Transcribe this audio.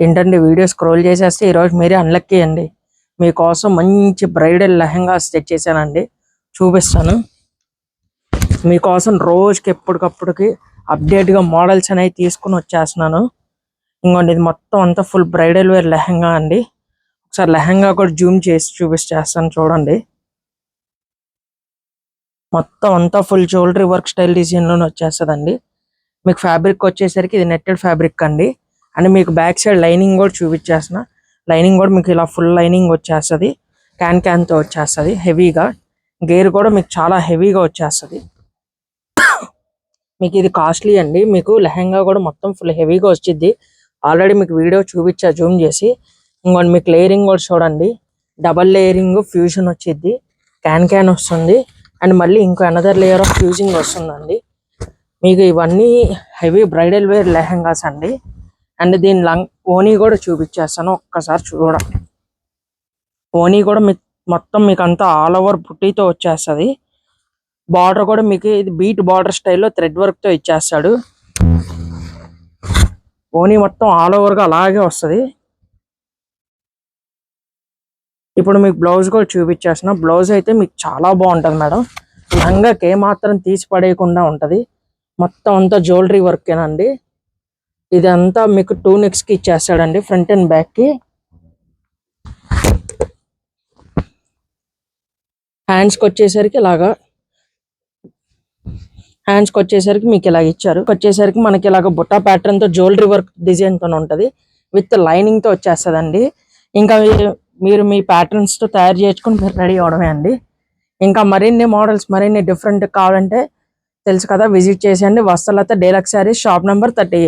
ఏంటంటే video scroll చేసేస్తే ఈరోజు మీరే అన్లక్కీ అండి. మీకోసం మంచి బ్రైడల్ లెహంగా సెట్ చేశానండి, చూపిస్తాను. మీకోసం రోజుకి ఎప్పటికప్పుడుకి అప్డేట్గా మోడల్స్ అనేవి తీసుకుని వచ్చేస్తున్నాను. ఇంకోండి, ఇది మొత్తం అంతా ఫుల్ బ్రైడల్ వేర్ లెహంగా అండి. ఒకసారి లెహంగా కూడా జూమ్ చేసి చూపిస్తాను చూడండి. మొత్తం అంతా ఫుల్ జ్యువెలరీ వర్క్ స్టైల్ డిజైన్లోనే వచ్చేస్తుందండి. మీకు ఫ్యాబ్రిక్ వచ్చేసరికి ఇది నెట్టెడ్ ఫ్యాబ్రిక్ అండి. అండ్ మీకు బ్యాక్ సైడ్ లైనింగ్ కూడా చూపించేస్తున్నా. లైనింగ్ కూడా మీకు ఇలా ఫుల్ లైనింగ్ వచ్చేస్తుంది, క్యాన్తో వచ్చేస్తుంది. హెవీగా గేర్ కూడా మీకు చాలా హెవీగా వచ్చేస్తుంది. మీకు ఇది కాస్ట్లీ అండి. మీకు లెహంగా కూడా మొత్తం ఫుల్ హెవీగా వచ్చింది. ఆల్రెడీ మీకు వీడియో చూపించా జూమ్ చేసి. ఇంకోటి మీకు లేయరింగ్ కూడా చూడండి, డబల్ లేయరింగ్ ఫ్యూజన్ వచ్చింది, క్యాన్ వస్తుంది. అండ్ మళ్ళీ ఇంకో అనదర్ లేయర్ ఆఫ్ ఫ్యూజింగ్ వస్తుందండి. మీకు ఇవన్నీ హెవీ బ్రైడల్ వేర్ లెహంగాస్ అండి. అండ్ దీని ఓనీ కూడా చూపించేస్తాను, ఒక్కసారి చూడండి. ఓనీ కూడా మొత్తం మీకు అంతా ఆల్ ఓవర్ బుట్టీతో వచ్చేస్తుంది. బార్డర్ కూడా మీకు ఇది బీట్ బార్డర్ స్టైల్లో థ్రెడ్ వర్క్ తో ఇచ్చేస్తాడు. ఓనీ మొత్తం ఆల్ ఓవర్ గా అలాగే వస్తుంది. ఇప్పుడు మీకు బ్లౌజ్ కూడా చూపించేస్తున్నా. బ్లౌజ్ అయితే మీకు చాలా బాగుంటది మేడం. లెహంగాకి ఏమాత్రం తీసి పడేయకుండా ఉంటది. మొత్తం అంతా జ్యువెలరీ వర్కేనండి. ఇదంతా మీకు 2 నెక్స్ కి ఇచ్చేస్తాడండి, ఫ్రంట్ అండ్ బ్యాక్ కి. హ్యాండ్స్ కి వచ్చేసరికి మీకు ఇలాగ ఇచ్చారు. వచ్చేసరికి మనకి ఇలాగ బుట్టా ప్యాటర్న్ తో జ్యువెలరీ వర్క్ డిజైన్ తో ఉంటది, విత్ లైనింగ్ తో వచ్చేస్తుందండి. ఇంకా మీరు మీ ప్యాటర్న్స్ తో తయారు చేసుకుని మీరు రెడీ అవడమే అండి. ఇంకా మరిన్ని మోడల్స్, మరిన్ని డిఫరెంట్ కావాలంటే తెలుసు కదా, విజిట్ చేసేయండి. వత్సలత డీలక్స్ శారీస్, షాప్ నెంబర్ 38.